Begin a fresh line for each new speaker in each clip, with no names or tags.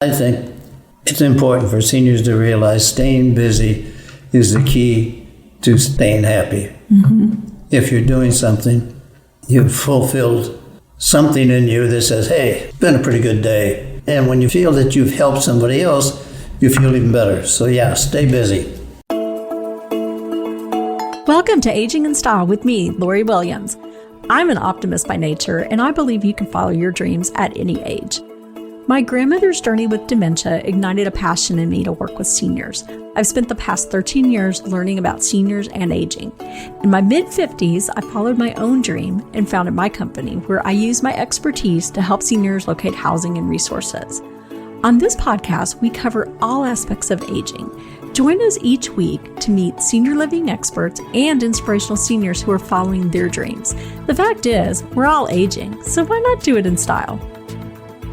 I think it's important for seniors to realize staying busy is the key to staying happy. If you're doing something, you've fulfilled something in you that says, hey, it's been a pretty good day. And when you feel that you've helped somebody else, you feel even better. So yeah, stay busy.
Welcome to Aging in Style with me, Lori Williams. I'm an optimist by nature, and I believe you can follow your dreams at any age. My grandmother's journey with dementia ignited a passion in me to work with seniors. I've spent the past 13 years learning about seniors and aging. In my mid-50s, I followed my own dream and founded my company, where I use my expertise to help seniors locate housing and resources. On this podcast, we cover all aspects of aging. Join us each week to meet senior living experts and inspirational seniors who are following their dreams. The fact is, we're all aging, so why not do it in style?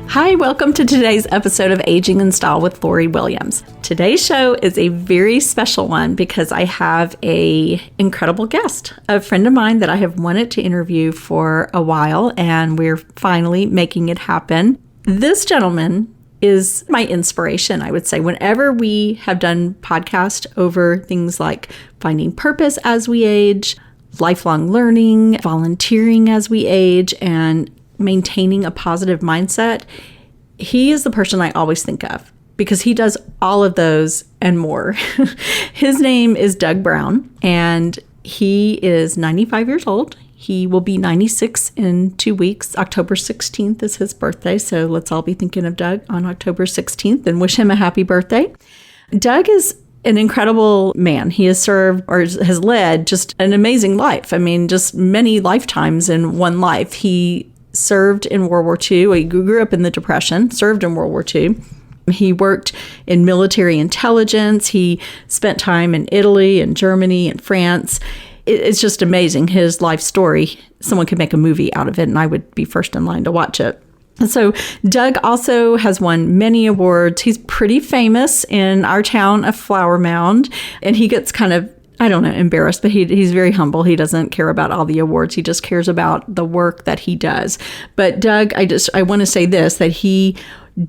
Hi, welcome to today's episode of Aging in Style with Lori Williams. Today's show is a very special one because I have an incredible guest, a friend of mine that I have wanted to interview for a while, and we're finally making it happen. This gentleman is my inspiration, I would say. Whenever we have done podcasts over things like finding purpose as we age, lifelong learning, volunteering as we age, and maintaining a positive mindset, he is the person I always think of because he does all of those and more. His name is Doug Brown, and he is 95 years old. He will be 96 in 2 weeks. October 16th is his birthday, so let's all be thinking of Doug on October 16th and wish him a happy birthday. Doug is an incredible man. He has served or has led just an amazing life. I mean, just many lifetimes in one life. He served in World War II. He grew up in the Depression, served in World War II. He worked in military intelligence. He spent time in Italy and Germany and France. It's just amazing, his life story. Someone could make a movie out of it, and I would be first in line to watch it. And so Doug also has won many awards. He's pretty famous in our town of Flower Mound, and he gets kind of, I don't know, embarrassed, but he's very humble. He doesn't care about all the awards. He just cares about the work that he does. But Doug, I want to say this, that he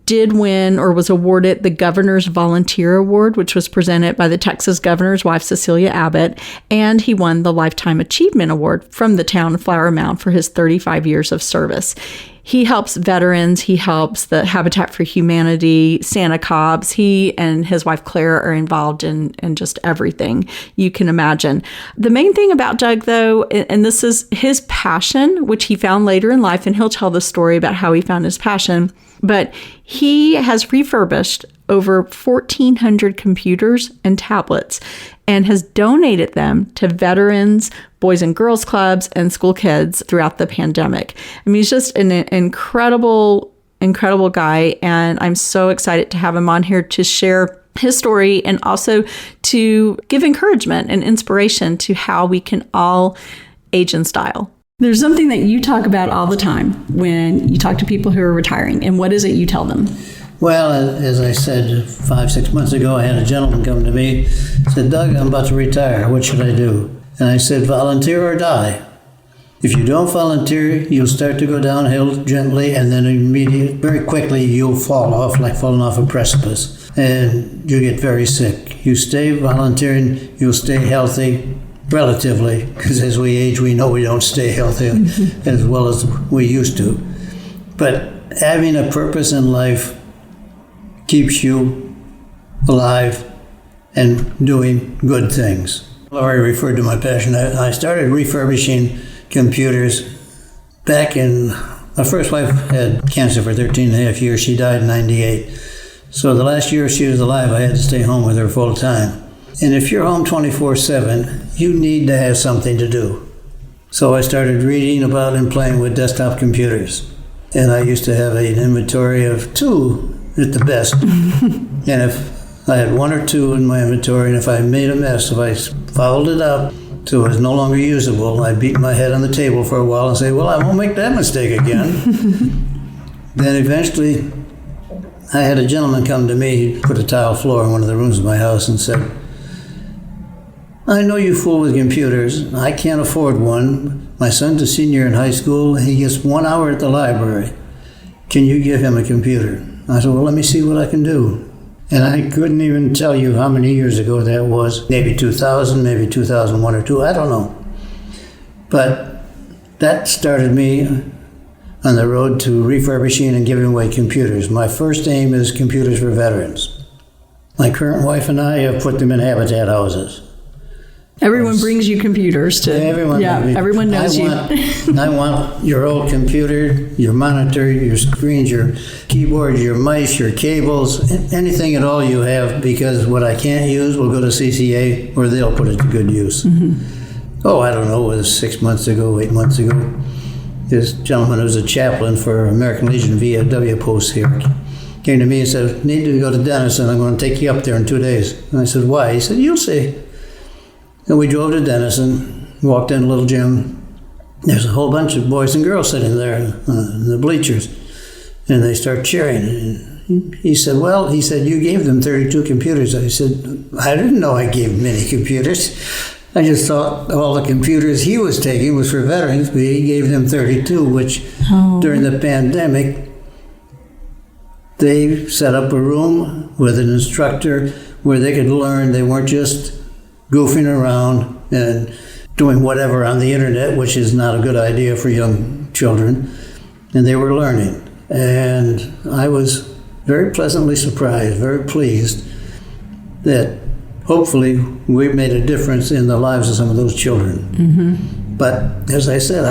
did win or was awarded the Governor's Volunteer Award, which was presented by the Texas governor's wife, Cecilia Abbott, and he won the Lifetime Achievement Award from the town of Flower Mound for his 35 years of service. He helps veterans. He helps the Habitat for Humanity, Santa Cobbs. He and his wife, Claire, are involved in just everything you can imagine. The main thing about Doug, though, and this is his passion, which he found later in life, and he'll tell the story about how he found his passion, but he has refurbished over 1,400 computers and tablets and has donated them to veterans, boys and girls clubs, and school kids throughout the pandemic. I mean, he's just an incredible guy, and I'm so excited to have him on here to share his story and also to give encouragement and inspiration to how we can all age in style. There's something that you talk about all the time when you talk to people who are retiring, and what is it you tell them?
Well, as I said 5-6 months ago, I had a gentleman come to me, said, Doug, I'm about to retire. What should I do? And I said, volunteer or die. If you don't volunteer, you'll start to go downhill gently, and then very quickly, you'll fall off like falling off a precipice, and you get very sick. You stay volunteering, you'll stay healthy, relatively, because as we age, we know we don't stay healthy as well as we used to. But having a purpose in life keeps you alive and doing good things. Laurie referred to my passion. I started refurbishing computers back in, my first wife had cancer for 13 and a half years. She died in 98. So the last year she was alive, I had to stay home with her full time. And if you're home 24/7, you need to have something to do. So I started reading about and playing with desktop computers. And I used to have an inventory of 2 at the best. And if I had 1 or 2 in my inventory, and if I made a mess, if I fouled it up so it was no longer usable, I beat my head on the table for a while and say, well, I won't make that mistake again. Then eventually, I had a gentleman come to me. He put a tile floor in one of the rooms of my house and said, I know you fool with computers. I can't afford one. My son's a senior in high school. He gets 1 hour at the library. Can you give him a computer? I said, well, let me see what I can do. And I couldn't even tell you how many years ago that was. Maybe 2000, maybe 2001 or 2, I don't know. But that started me on the road to refurbishing and giving away computers. My first aim is computers for veterans. My current wife and I have put them in habitat houses.
Everyone brings you computers to.
Everyone
knows you.
I want your old computer, your monitor, your screens, your keyboard, your mice, your cables, anything at all you have, because what I can't use will go to CCA or they'll put it to good use. Oh, I don't know, it was 6 months ago, 8 months ago. This gentleman who's a chaplain for American Legion VFW post here came to me and said, need to go to Denison, I'm going to take you up there in 2 days. And I said, why? He said, you'll see. And we drove to Denison, walked in a little gym. There's a whole bunch of boys and girls sitting there in the bleachers. And they start cheering. And he said, you gave them 32 computers. I said, I didn't know I gave many computers. I just thought all the computers he was taking was for veterans, but he gave them 32, which during the pandemic, they set up a room with an instructor where they could learn. They weren't just goofing around and doing whatever on the internet, which is not a good idea for young children, and they were learning. And I was very pleasantly surprised, very pleased that hopefully we made a difference in the lives of some of those children. But as I said,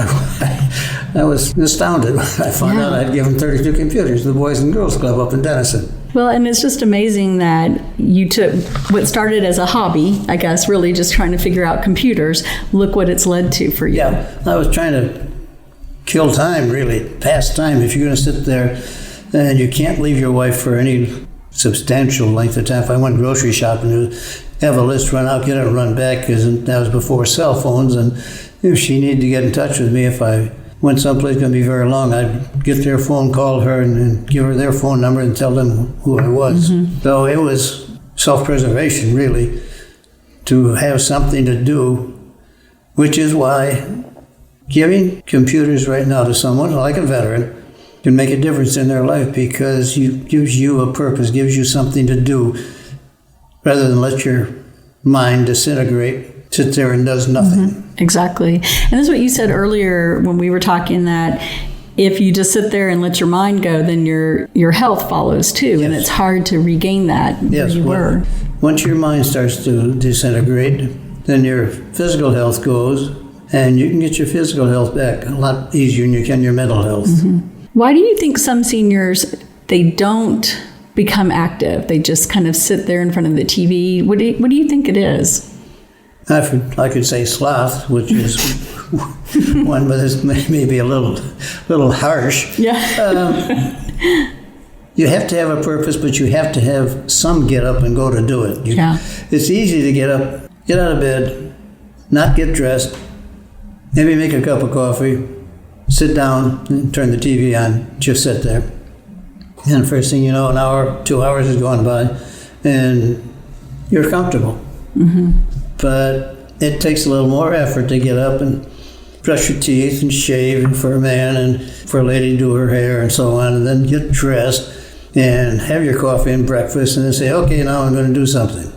I was astounded when I found out I'd given 32 computers to the Boys and Girls Club up in Denison.
Well, and it's just amazing that you took what started as a hobby, I guess, really just trying to figure out computers. Look what it's led to for you.
Yeah, I was trying to kill time, really, pass time. If you're going to sit there and you can't leave your wife for any substantial length of time. If I went grocery shopping, have a list, run out, get it, run back, because that was before cell phones. And if she needed to get in touch with me, if I went someplace going to be very long, I'd get their phone, call her, and give her their phone number and tell them who I was. So it was self-preservation, really, to have something to do, which is why giving computers right now to someone like a veteran can make a difference in their life, because it gives you a purpose, gives you something to do, rather than let your mind disintegrate, sit there and does nothing.
Exactly. And this is what you said earlier when we were talking, that if you just sit there and let your mind go, then your health follows too. Yes. And it's hard to regain that where you were.
Once your mind starts to disintegrate, then your physical health goes, and you can get your physical health back a lot easier than you can your mental health.
Why do you think some seniors, they don't become active? They just kind of sit there in front of the TV. What do you think it is?
I could say sloth, which is one, but it's maybe a little harsh.
Yeah.
You have to have a purpose, but you have to have some get up and go to do it. It's easy to get up, get out of bed, not get dressed, maybe make a cup of coffee, sit down, and turn the TV on, just sit there. And first thing you know, an hour, 2 hours has gone by, and you're comfortable. But it takes a little more effort to get up and brush your teeth and shave, and for a man and for a lady to do her hair and so on, and then get dressed and have your coffee and breakfast, and then say, okay, now I'm going to do something.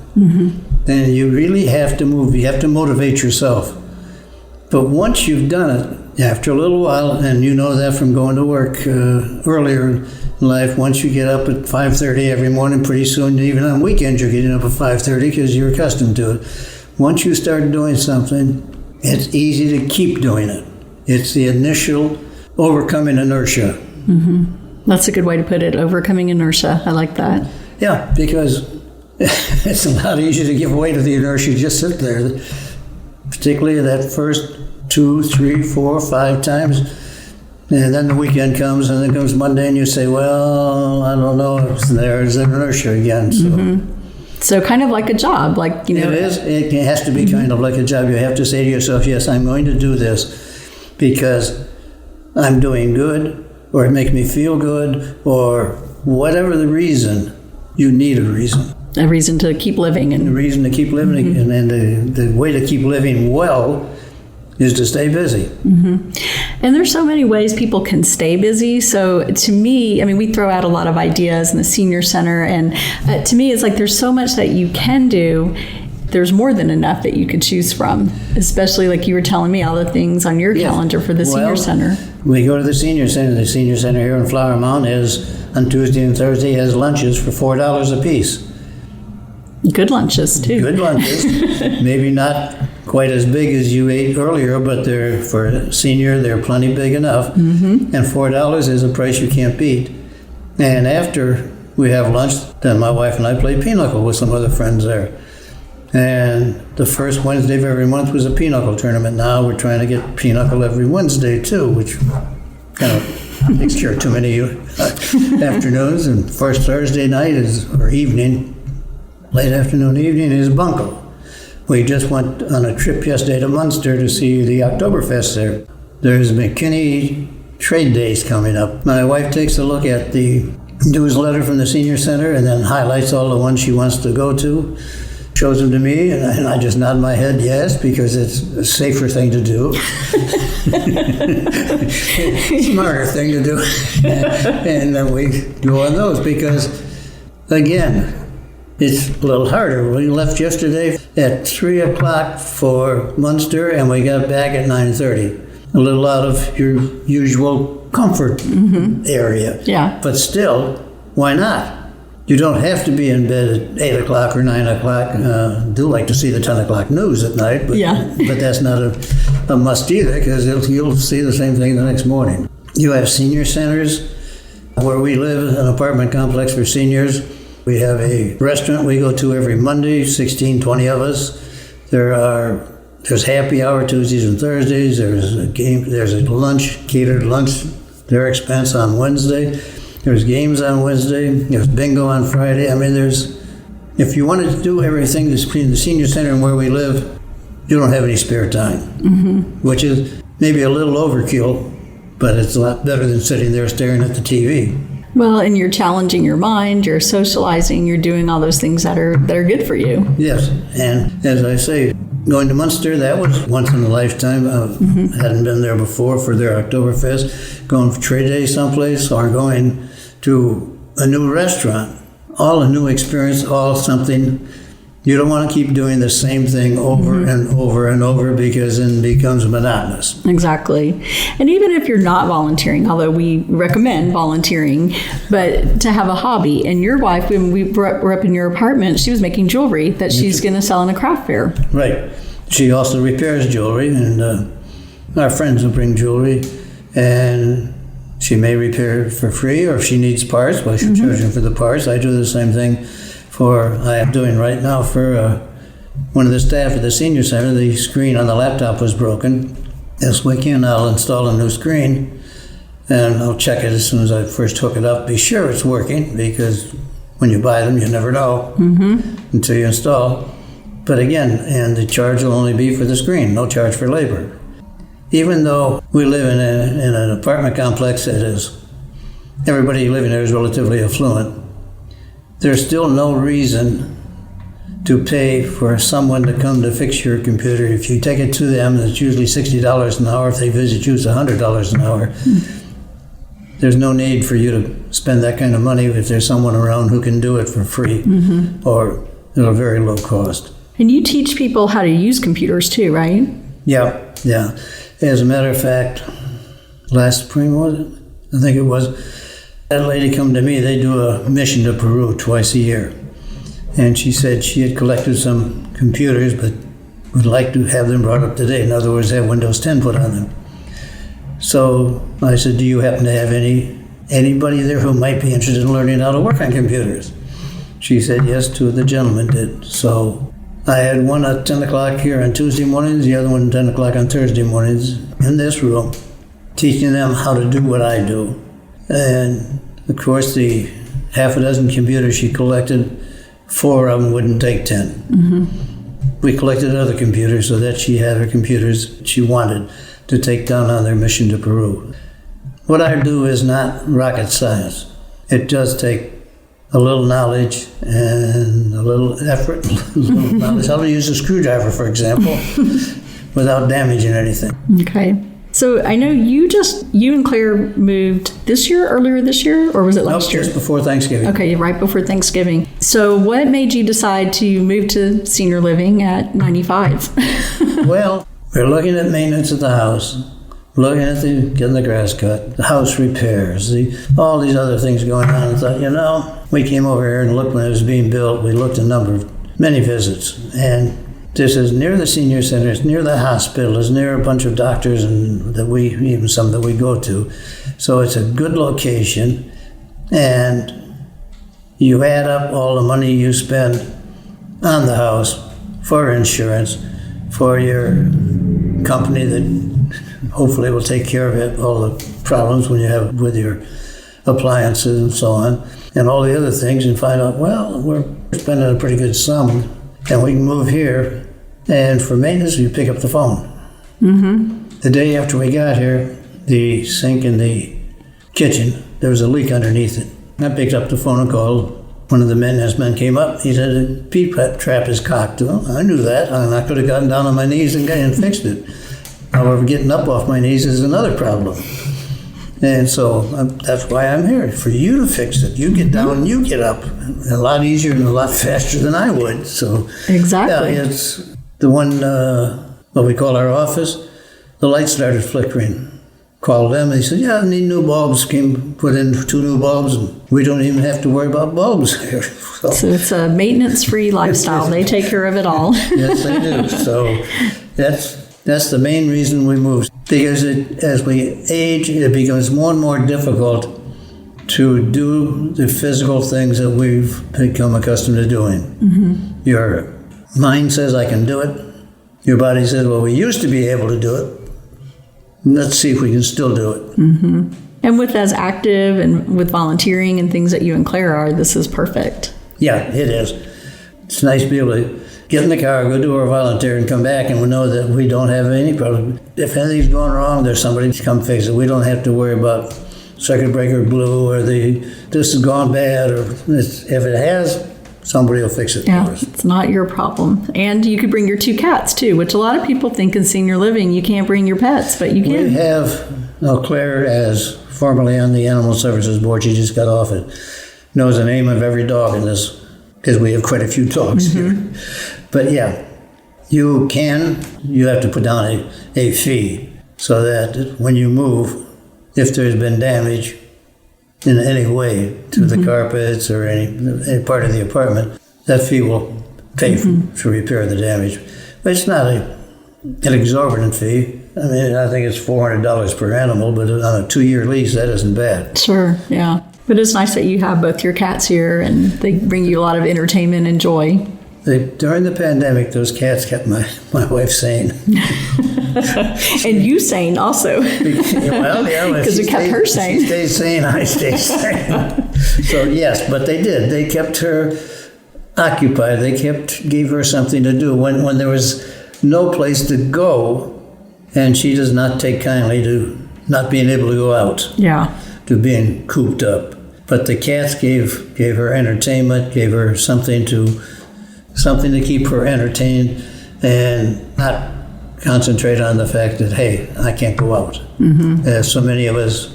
Then you really have to move. You have to motivate yourself. But once you've done it, after a little while, and you know that from going to work earlier in life, once you get up at 5:30 every morning, pretty soon, even on weekends, you're getting up at 5:30 because you're accustomed to it. Once you start doing something, it's easy to keep doing it. It's the initial overcoming inertia.
That's a good way to put it, overcoming inertia. I like that.
Yeah, because it's a lot easier to give way to the inertia. Just sit there, particularly that first 2, 3, 4, 5 times. And then the weekend comes, and then comes Monday, and you say, well, I don't know, there's inertia again.
So kind of like a job, like, you know.
It is. It has to be kind of like a job. You have to say to yourself, yes, I'm going to do this because I'm doing good, or it makes me feel good, or whatever the reason, you need a reason.
A reason to keep living. And
a reason to keep living. And the way to keep living well is to stay busy.
And there's so many ways people can stay busy. So to me, I mean, we throw out a lot of ideas in the senior center. And to me, it's like there's so much that you can do. There's more than enough that you could choose from, especially like you were telling me all the things on your calendar for the senior center.
We go to the senior center. The senior center here in Flower Mound on Tuesday and Thursday has lunches for $4 a piece.
Good lunches, too.
Good lunches. Maybe not quite as big as you ate earlier, but they're for a senior, they're plenty big enough. Mm-hmm. And $4 is a price you can't beat. And after we have lunch, then my wife and I play pinochle with some other friends there. And the first Wednesday of every month was a pinochle tournament. Now we're trying to get pinochle every Wednesday, too, which kind of takes care of too many afternoons. And first Thursday night or evening, late afternoon, evening is bunco. We just went on a trip yesterday to Munster to see the Oktoberfest there. There's McKinney Trade Days coming up. My wife takes a look at the newsletter from the senior center and then highlights all the ones she wants to go to, shows them to me, and I just nod my head yes, because it's a safer thing to do. Smarter thing to do. And then we go on those because, again, it's a little harder. We left yesterday at 3 o'clock for Munster, and we got back at 9:30. A little out of your usual comfort area. Yeah. But still, why not? You don't have to be in bed at 8 o'clock or 9 o'clock. Do like to see the 10 o'clock news at night, but that's not a must either, because you'll see the same thing the next morning. You have senior centers where we live, an apartment complex for seniors. We have a restaurant we go to every Monday, 16, 20 of us. There's happy hour Tuesdays and Thursdays. There's a lunch, catered lunch, their expense on Wednesday. There's games on Wednesday. There's bingo on Friday. I mean, if you wanted to do everything between the senior center and where we live, you don't have any spare time, which is maybe a little overkill, but it's a lot better than sitting there staring at the TV.
Well, and you're challenging your mind, you're socializing, you're doing all those things that are good for you.
Yes, and as I say, going to Munster, that was once in a lifetime. I hadn't been there before for their Oktoberfest. Going for trade day someplace or going to a new restaurant. All a new experience, all something. You don't want to keep doing the same thing over and over and over, because then it becomes monotonous.
Exactly. And even if you're not volunteering, although we recommend volunteering, but to have a hobby. And your wife, when we were up in your apartment, she was making jewelry that she's going to sell in a craft fair.
Right. She also repairs jewelry, and our friends will bring jewelry, and she may repair it for free, or if she needs parts, well, she'll charge them for the parts. I do the same thing I am doing right now for one of the staff at the senior center. The screen on the laptop was broken. This weekend I'll install a new screen, and I'll check it as soon as I first hook it up. Be sure it's working, because when you buy them, you never know until you install. But again, and the charge will only be for the screen, no charge for labor. Even though we live in an apartment complex that is, everybody living there is relatively affluent, there's still no reason to pay for someone to come to fix your computer. If you take it to them, it's usually $60 an hour. If they visit you, it's $100 an hour. There's no need for you to spend that kind of money if there's someone around who can do it for free or at a very low cost.
And you teach people how to use computers too, right?
Yeah. As a matter of fact, last spring, was it? I think it was. That lady come to me. They do a mission to Peru twice a year. And she said she had collected some computers, but would like to have them brought up to date. In other words, have Windows 10 put on them. So I said, do you happen to have anybody there who might be interested in learning how to work on computers? She said yes, two of the gentlemen did. So I had one at 10 o'clock here on Tuesday mornings, the other one at 10 o'clock on Thursday mornings in this room, teaching them how to do what I do. And of course, the half a dozen computers she collected, 4 of them wouldn't take 10. We collected other computers so that she had her computers she wanted to take down on their mission to Peru. What I do is not rocket science. It does take a little knowledge and a little effort, a little knowledge. How to use a screwdriver, for example, without damaging anything.
Okay. So I know you and Claire moved earlier this year, or was it last year?
Just before Thanksgiving.
Okay, right before Thanksgiving. So what made you decide to move to senior living at 95?
Well, we're looking at maintenance of the house, looking at getting the grass cut, the house repairs, all these other things going on. And thought, we came over here and looked when it was being built. We looked many visits, and this is near the senior center, it's near the hospital, it's near a bunch of doctors and some that we go to. So it's a good location, and you add up all the money you spend on the house for insurance, for your company that hopefully will take care of it, all the problems when you have with your appliances and so on, and all the other things, and find out, we're spending a pretty good sum, and we can move here, and for maintenance, you pick up the phone. Mm-hmm. The day after we got here, the sink in the kitchen, there was a leak underneath it. I picked up the phone and called. One of the maintenance men came up. He said, the P trap is cocked. Well, I knew that, and I could have gotten down on my knees and fixed it. However, getting up off my knees is another problem. And so that's why I'm here, for you to fix it. You get down and you get up. A lot easier and a lot faster than I would. So
exactly.
Yeah, it's the one, what we call our office, the light started flickering. Called them, and they said, I need new bulbs. Put in 2 new bulbs, and we don't even have to worry about bulbs here.
So it's a maintenance-free lifestyle. They take care of it all.
Yes, they do. So that's the main reason we moved. Because as we age, it becomes more and more difficult to do the physical things that we've become accustomed to doing. Mm-hmm. Your mind says, I can do it. Your body says, we used to be able to do it. Let's see if we can still do it.
Mm-hmm. And with as active and with volunteering and things that you and Claire are, this is perfect.
Yeah, it is. It's nice to be able to get in the car, go do our volunteer, and come back, and we know that we don't have any problem. If anything's going wrong, there's somebody to come fix it. We don't have to worry about circuit breaker blew or this has gone bad, or if it has, somebody will fix it for us.
It's not your problem. And you could bring your 2 cats too, which a lot of people think in senior living you can't bring your pets, but you can.
We have, Claire, as formerly on the Animal Services Board, she just got off it, knows the name of every dog in this, because we have quite a few dogs here. But yeah, you have to put down a fee so that when you move, if there's been damage in any way to the carpets or any part of the apartment, that fee will pay to repair the damage. But it's not an exorbitant fee. I mean, I think it's $400 per animal, but on a 2-year lease, that isn't bad.
Sure, yeah. But it's nice that you have both your cats here, and they bring you a lot of entertainment and joy.
During the pandemic, those cats kept my wife sane.
And you sane also.
Well, yeah.
Because it kept her sane.
She stays sane, I stay sane. So yes, but they did. They kept her occupied. They gave her something to do. When there was no place to go, and she does not take kindly to not being able to go out. Yeah. To being cooped up. But the cats gave her entertainment, gave her something to keep her entertained, and not concentrate on the fact that, hey, I can't go out. As so many of us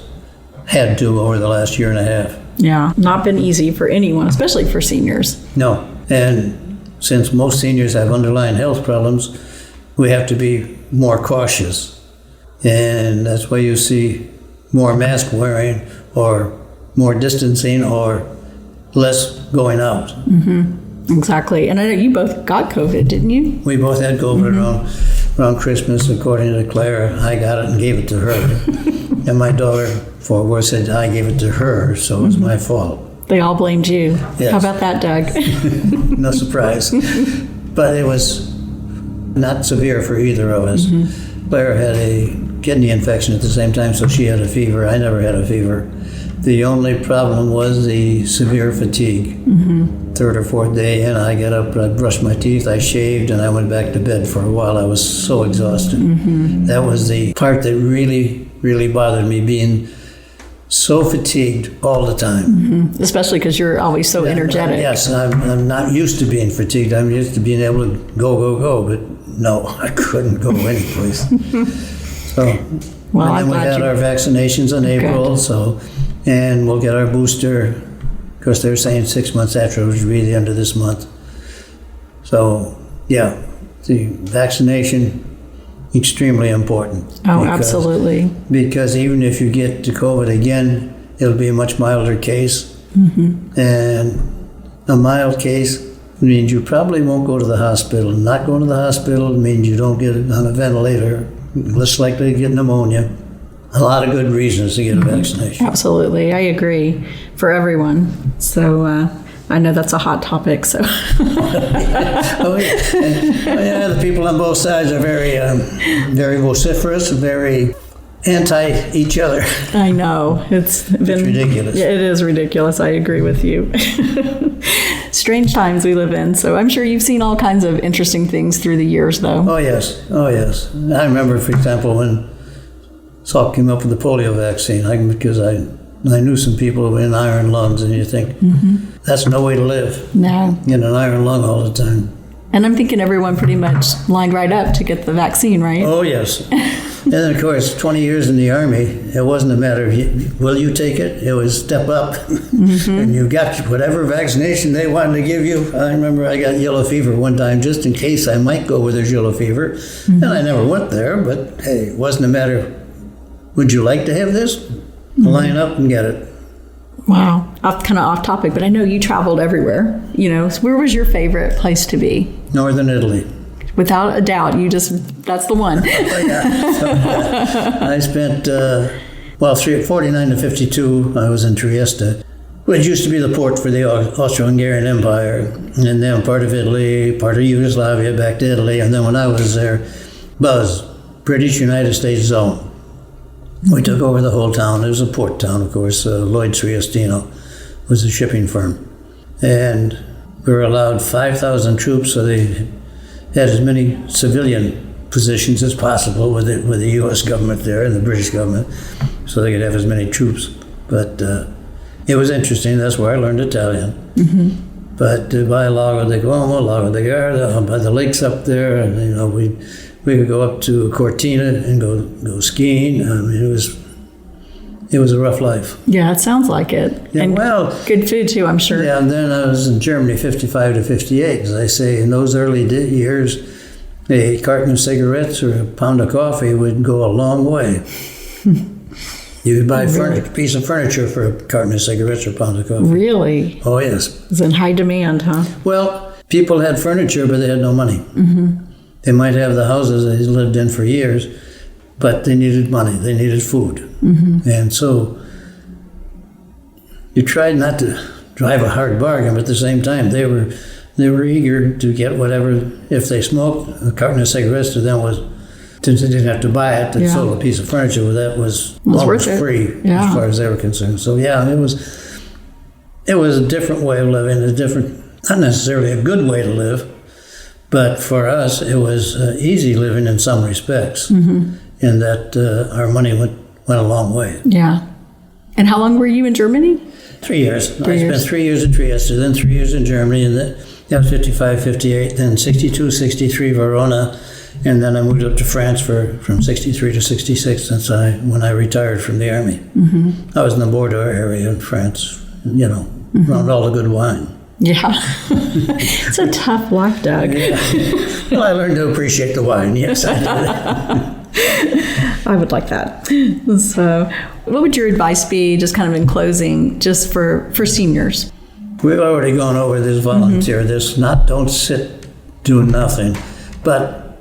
had to over the last year and a half.
Yeah, not been easy for anyone, especially for seniors.
No, and since most seniors have underlying health problems, we have to be more cautious. And that's why you see more mask wearing or more distancing or less going out.
Exactly. And I know you both got COVID, didn't you?
We both had COVID around Christmas. According to Claire, I got it and gave it to her. And my daughter, Fort Worth, said I gave it to her, so it was my fault.
They all blamed you.
Yes.
How about that, Doug?
No surprise. But it was not severe for either of us. Claire had a kidney infection at the same time, so she had a fever. I never had a fever. The only problem was the severe fatigue. 3rd or 4th day in, I got up, I brushed my teeth, I shaved, and I went back to bed for a while. I was so exhausted. That was the part that really, really bothered me, being so fatigued all the time.
Especially because you're always so energetic.
Yes, I'm not used to being fatigued. I'm used to being able to go, but no, I couldn't go anyplace. So
Well,
and then we had our vaccinations in April, and we'll get our booster. Of course, they're saying 6 months after, which would be the end of this month. So, yeah, the vaccination, extremely important.
Oh, absolutely.
Because even if you get to COVID again, it'll be a much milder case. Mm-hmm. And a mild case means you probably won't go to the hospital. Not going to the hospital means you don't get on a ventilator, less likely to get pneumonia. A lot of good reasons to get a vaccination.
Absolutely. I agree for everyone. So I know that's a hot topic. So.
Oh, yeah. The people on both sides are very vociferous, very anti each other.
I know. It's
ridiculous.
Yeah, it is ridiculous. I agree with you. Strange times we live in. So I'm sure you've seen all kinds of interesting things through the years, though.
Oh, yes. I remember, for example, when Salk came up with the polio vaccine, because I knew some people with iron lungs, and you think, that's no way to live.
No.
Get an iron lung all the time.
And I'm thinking everyone pretty much lined right up to get the vaccine, right?
Oh, yes. And then, of course, 20 years in the Army, it wasn't a matter of, will you take it? It was step up. And you got whatever vaccination they wanted to give you. I remember I got yellow fever one time just in case I might go where there's yellow fever. And I never went there, but hey, it wasn't a matter of, would you like to have this? Line up and get it.
Wow. Kind of off topic, but I know you traveled everywhere. So where was your favorite place to be?
Northern Italy.
Without a doubt, that's the one.
I spent, 49 to 52, I was in Trieste, which used to be the port for the Austro-Hungarian Empire, and then part of Italy, part of Yugoslavia, back to Italy, and then when I was there, BUZZ, British United States Zone. We took over the whole town. It was a port town, of course. Lloyd Triestino was a shipping firm. And we were allowed 5,000 troops, so they had as many civilian positions as possible with the U.S. government there and the British government, so they could have as many troops. But it was interesting. That's where I learned Italian. But by Lago di Como, Lago di Garda, by the lakes up there, and we could go up to Cortina and go skiing. I mean, it was a rough life.
Yeah, it sounds like it.
Yeah,
and good food too, I'm sure.
Yeah, and then I was in Germany 55 to 58. As I say, in those early years, a carton of cigarettes or a pound of coffee would go a long way. You could buy a piece of furniture for a carton of cigarettes or a pound of coffee.
Really?
Oh, yes.
It's in high demand, huh?
Well, people had furniture, but they had no money. They might have the houses they lived in for years, but they needed money. They needed food. And so you tried not to drive a hard bargain, but at the same time, they were eager to get whatever. If they smoked, a carton of cigarettes to them was, since they didn't have to buy it, they sold a piece of furniture, well, that was almost free as far as they were concerned. So yeah, it was a different way of living, not necessarily a good way to live, but for us, it was easy living in some respects, in that our money went a long way.
Yeah. And how long were you in Germany?
3 years. I spent 3 years in Trieste, then 3 years in Germany, and that was 55, 58, then 62, 63, Verona, and then I moved up to France from 63 to 66 when I retired from the Army. I was in the Bordeaux area in France, around all the good wine.
Yeah. It's a tough life, Doug.
Yeah. Well, I learned to appreciate the wine, yes, I did.
I would like that. So what would your advice be, just kind of in closing, just for seniors?
We've already gone over this volunteer, don't sit, do nothing. But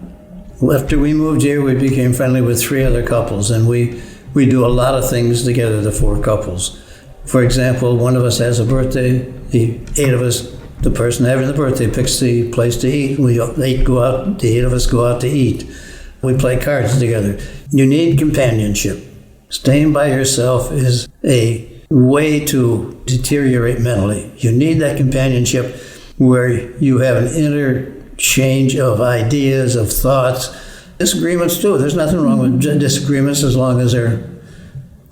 after we moved here, we became friendly with 3 other couples, and we do a lot of things together, the 4 couples. For example, one of us has a birthday, the 8 of us, the person having the birthday picks the place to eat. The 8 of us go out to eat. We play cards together. You need companionship. Staying by yourself is a way to deteriorate mentally. You need that companionship where you have an interchange of ideas, of thoughts. Disagreements too. There's nothing wrong with disagreements as long as they're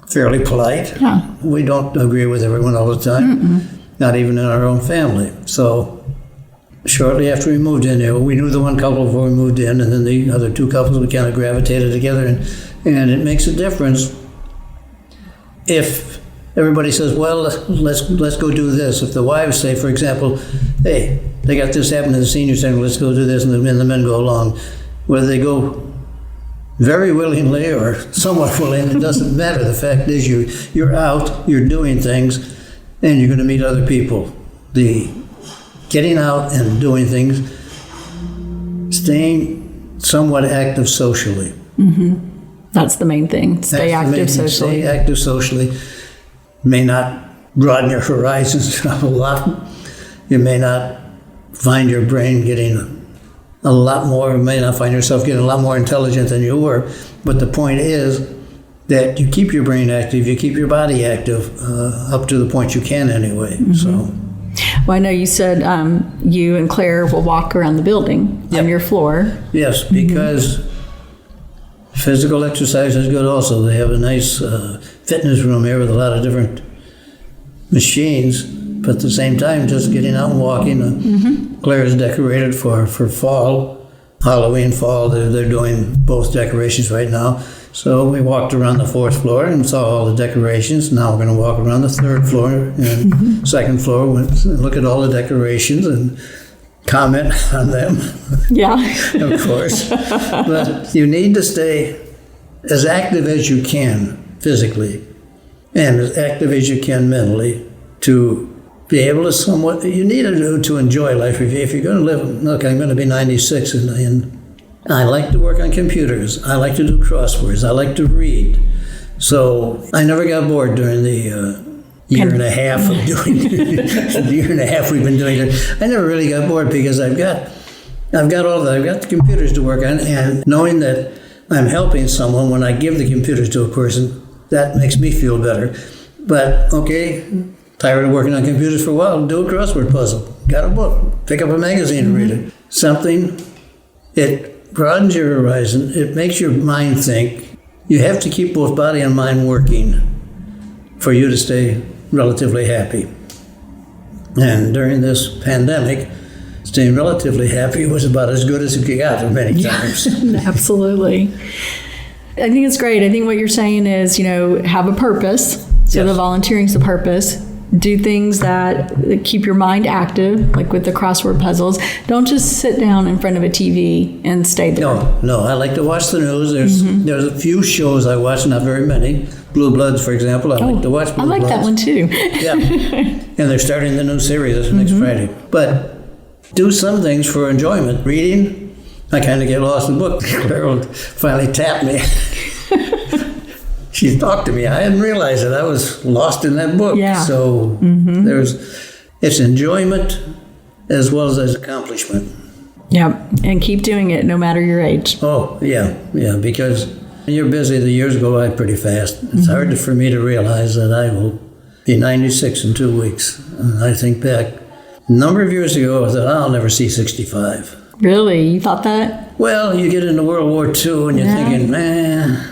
fairly polite.
Yeah.
We don't agree with everyone all the time, not even in our own family. So shortly after we moved in there. We knew the one couple before we moved in, and then the other two couples, we kind of gravitated together, and it makes a difference if everybody says, well, let's go do this. If the wives say, for example, hey, they got this happening in the senior center, let's go do this, and the men go along. Whether they go very willingly or somewhat willing, it doesn't matter. The fact is you're out, you're doing things, and you're going to meet other people. The getting out and doing things, staying somewhat active socially.
That's the main thing. Stay active socially.
Stay active socially. May not broaden your horizons a lot. You may not find your brain getting a lot more, may not find yourself getting a lot more intelligent than you were, but the point is that you keep your brain active, you keep your body active, up to the point you can anyway. So.
Well, I know you said you and Claire will walk around the building on your floor.
Yes, because physical exercise is good also. They have a nice fitness room here with a lot of different machines, but at the same time, just getting out and walking. Claire's decorated for fall, Halloween, fall. They're doing both decorations right now. So we walked around the 4th floor and saw all the decorations. Now we're going to walk around the 3rd floor and 2nd floor and look at all the decorations and comment on them.
Yeah.
Of course. But you need to stay as active as you can physically and as active as you can mentally to be able to somewhat, you need to enjoy life. If you're going to live, look, I'm going to be 96 and I like to work on computers. I like to do crosswords. I like to read. So I never got bored during the year and a half of doing the year and a half we've been doing it. I never really got bored because I've got all that. I've got the computers to work on, and knowing that I'm helping someone when I give the computers to a person, that makes me feel better. But okay, tired of working on computers for a while, do a crossword puzzle. Got a book, pick up a magazine and read it. Something, it broadens your horizon, it makes your mind think. You have to keep both body and mind working for you to stay relatively happy. And during this pandemic, staying relatively happy was about as good as it got many times.
Absolutely. I think it's great. I think what you're saying is, have a purpose. So the volunteering's the purpose. Do things that keep your mind active, like with the crossword puzzles. Don't just sit down in front of a TV and stay there.
No. I like to watch the news. There's a few shows I watch, not very many. Blue Bloods, for example. I like to watch Blue Bloods.
I like that one too.
Yeah. And they're starting the new series this next Friday. But do some things for enjoyment. Reading, I kind of get lost in books. Carol finally tapped me. She talked to me. I hadn't realized that I was lost in that book.
Yeah.
So it's enjoyment as well as accomplishment.
Yeah, and keep doing it no matter your age.
Oh, yeah, because when you're busy, the years go by pretty fast. It's hard for me to realize that I will be 96 in 2 weeks. And I think back, a number of years ago, I thought, I'll never see 65.
Really? You thought that?
Well, you get into World War II and you're thinking, man,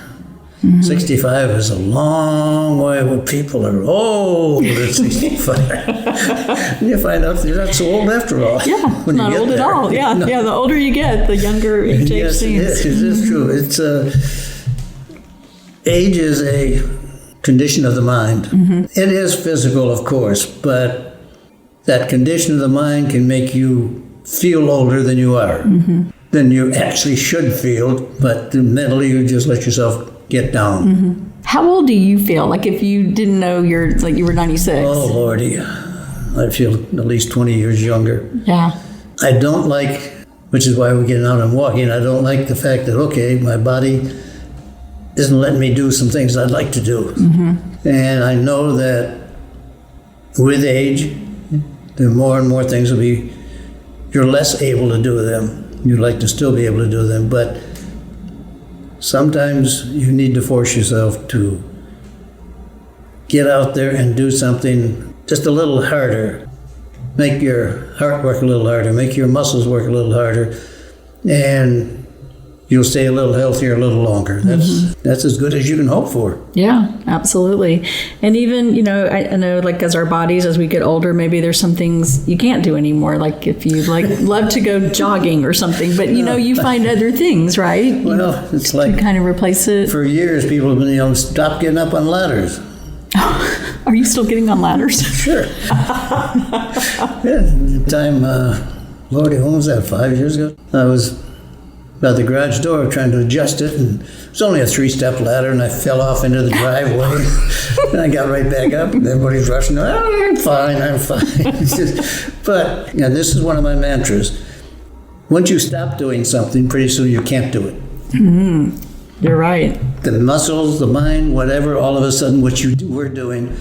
65 is a long way when people are old at 65. And you find out they're not so old after all.
Yeah,
when
not old at all. Yeah,
No.
The older you get, the younger age
Yes,
seems.
it is true. It's age is a condition of the mind. It is physical, of course, but that condition of the mind can make you feel older than you are, than you actually should feel, but mentally you just let yourself get down.
How old do you feel? Like if you didn't know you were 96?
Oh, Lordy. I feel at least 20 years younger.
Yeah.
I don't like, which is why we're getting out and walking, I don't like the fact that, okay, my body isn't letting me do some things I'd like to do. And I know that with age, there are more and more things you're less able to do them. You'd like to still be able to do them, but sometimes you need to force yourself to get out there and do something just a little harder. Make your heart work a little harder, make your muscles work a little harder, and you'll stay a little healthier a little longer. That's as good as you can hope for.
Yeah, absolutely. And even, I know like as our bodies, as we get older, maybe there's some things you can't do anymore. Like if you love to go jogging or something, but you find other things, right?
Well, it's like
to kind of replace it.
For years, people have been, stop getting up on ladders.
Are you still getting on ladders?
Sure. The time, Lordy, when was that, 5 years ago? I was by the garage door trying to adjust it, and it was only a 3-step ladder, and I fell off into the driveway. And I got right back up, and everybody's rushing. Oh, I'm fine. But this is one of my mantras. Once you stop doing something, pretty soon you can't do it.
Mm-hmm. You're right.
The muscles, the mind, whatever, all of a sudden what we're doing.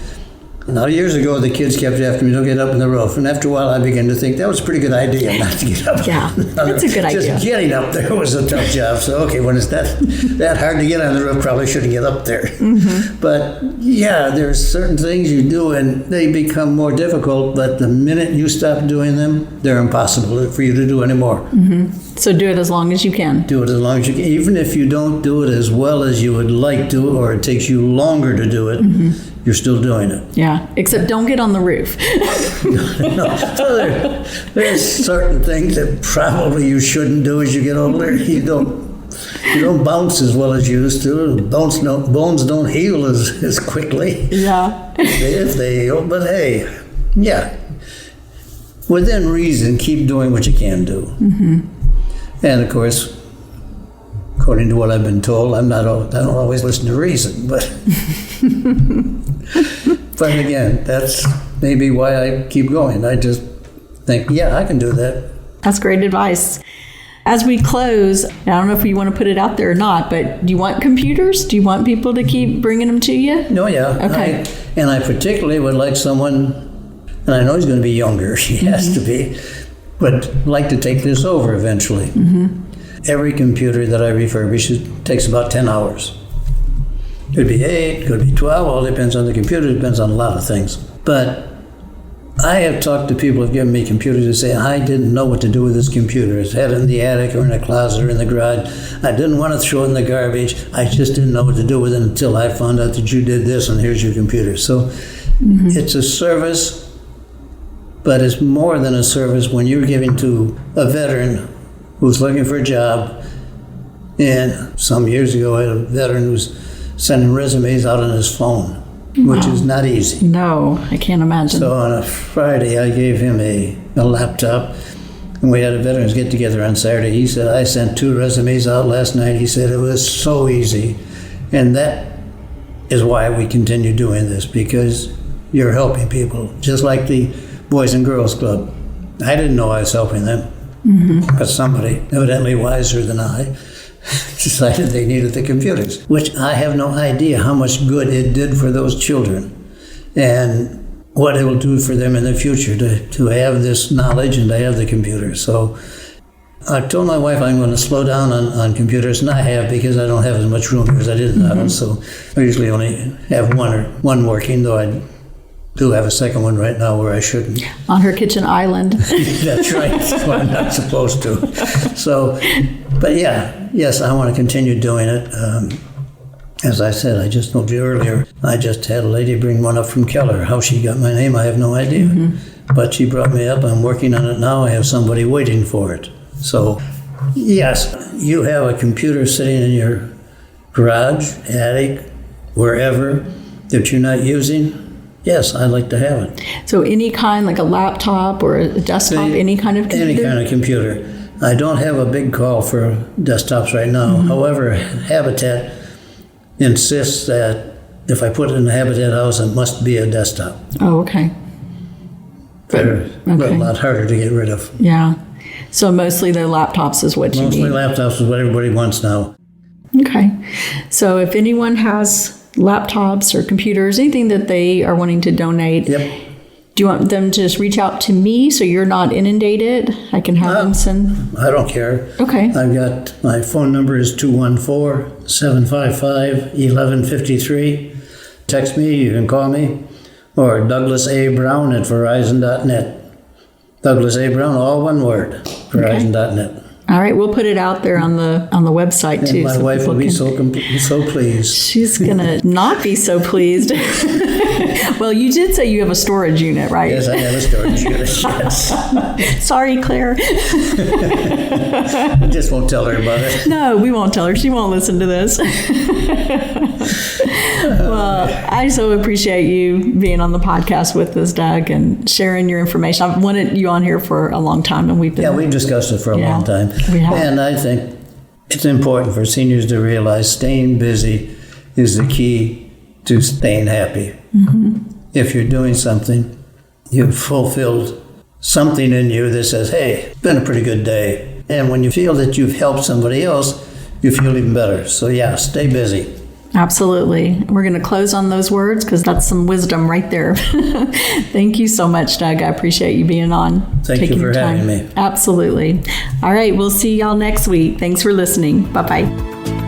Now, years ago, the kids kept after me, don't get up on the roof. And after a while, I began to think that was a pretty good idea not to get up.
Yeah, that's a good idea.
Just getting up there was a tough job. So, okay, when it's that hard to get on the roof, probably shouldn't get up there. Mm-hmm. But, yeah, there's certain things you do, and they become more difficult. But the minute you stop doing them, they're impossible for you to do anymore.
Mm-hmm. So do it as long as you can.
Do it as long as you can. Even if you don't do it as well as you would like to, or it takes you longer to do it, you're still doing it.
Yeah, except don't get on the roof.
No. So there's certain things that probably you shouldn't do as you get older. You don't bounce as well as you used to. Bones don't heal as quickly.
Yeah.
But hey, yeah. Within reason, keep doing what you can do. Mm-hmm. And of course, according to what I've been told, I don't always listen to reason, but but again, that's maybe why I keep going. I just think, yeah, I can do that.
That's great advice. As we close, I don't know if you want to put it out there or not, but do you want computers? Do you want people to keep bringing them to you?
No, yeah.
Okay.
I particularly would like someone, and I know he's going to be younger, he has to be, but like to take this over eventually. Mm-hmm. Every computer that I refurbish takes about 10 hours. Could be 8, could be 12, all depends on the computer, depends on a lot of things. But I have talked to people who have given me computers who say, I didn't know what to do with this computer. It's had it in the attic or in a closet or in the garage. I didn't want to throw it in the garbage. I just didn't know what to do with it until I found out that you did this and here's your computer. So it's a service, but it's more than a service when you're giving to a veteran who's looking for a job. And some years ago, I had a veteran who was sending resumes out on his phone, which is not easy.
No, I can't imagine.
So on a Friday, I gave him a laptop, and we had a veterans get-together on Saturday. He said, I sent 2 resumes out last night. He said, it was so easy. And that is why we continue doing this, because you're helping people, just like the Boys and Girls Club. I didn't know I was helping them. But somebody, evidently wiser than I, decided they needed the computers, which I have no idea how much good it did for those children and what it will do for them in the future to have this knowledge and to have the computers. So I told my wife I'm going to slow down on computers, and I have, because I don't have as much room here as I did in the house. So I usually only have one working, though I do have a second one right now where I shouldn't.
On her kitchen island.
That's right. That's what I'm not supposed to. So, but yes, I want to continue doing it. As I said, I just told you earlier, I just had a lady bring one up from Keller. How she got my name, I have no idea. But she brought me up. I'm working on it now. I have somebody waiting for it. So, yes, you have a computer sitting in your garage, attic, wherever, that you're not using. Yes, I'd like to have it.
So any kind, like a laptop or a desktop, any kind of computer?
Any kind of computer. I don't have a big call for desktops right now. However, Habitat insists that if I put it in the Habitat house, it must be a desktop.
Oh, okay.
They're a lot harder to get rid of.
Yeah. So mostly their laptops is what you need.
Mostly laptops is what everybody wants now.
Okay. So if anyone has laptops or computers, anything that they are wanting to donate, do you want them to just reach out to me so you're not inundated? I can have them send.
I don't care.
Okay.
I've got, my phone number is 214-755-1153. Text me, you can call me, or Douglas A. Brown at Verizon.net. Douglas A. Brown, all one word, Verizon.net.
All right, we'll put it out there on the website too.
And my wife will be so pleased.
She's gonna not be so pleased. Well, you did say you have a storage unit, right?
Yes, I have a storage unit. Yes.
Sorry, Claire.
I just won't tell her about it.
No, we won't tell her. She won't listen to this. Well, I so appreciate you being on the podcast with us, Doug, and sharing your information. I've wanted you on here for a long time, and we've
discussed it for a long time.
We have.
And I think it's important for seniors to realize staying busy is the key to staying happy. Mm-hmm. If you're doing something, you've fulfilled something in you that says, hey, it's been a pretty good day. And when you feel that you've helped somebody else, you feel even better. So yeah, stay busy.
Absolutely. We're going to close on those words because that's some wisdom right there. Thank you so much, Doug. I appreciate you being on.
Thank you for having me.
Absolutely. All right. We'll see y'all next week. Thanks for listening. Bye-bye.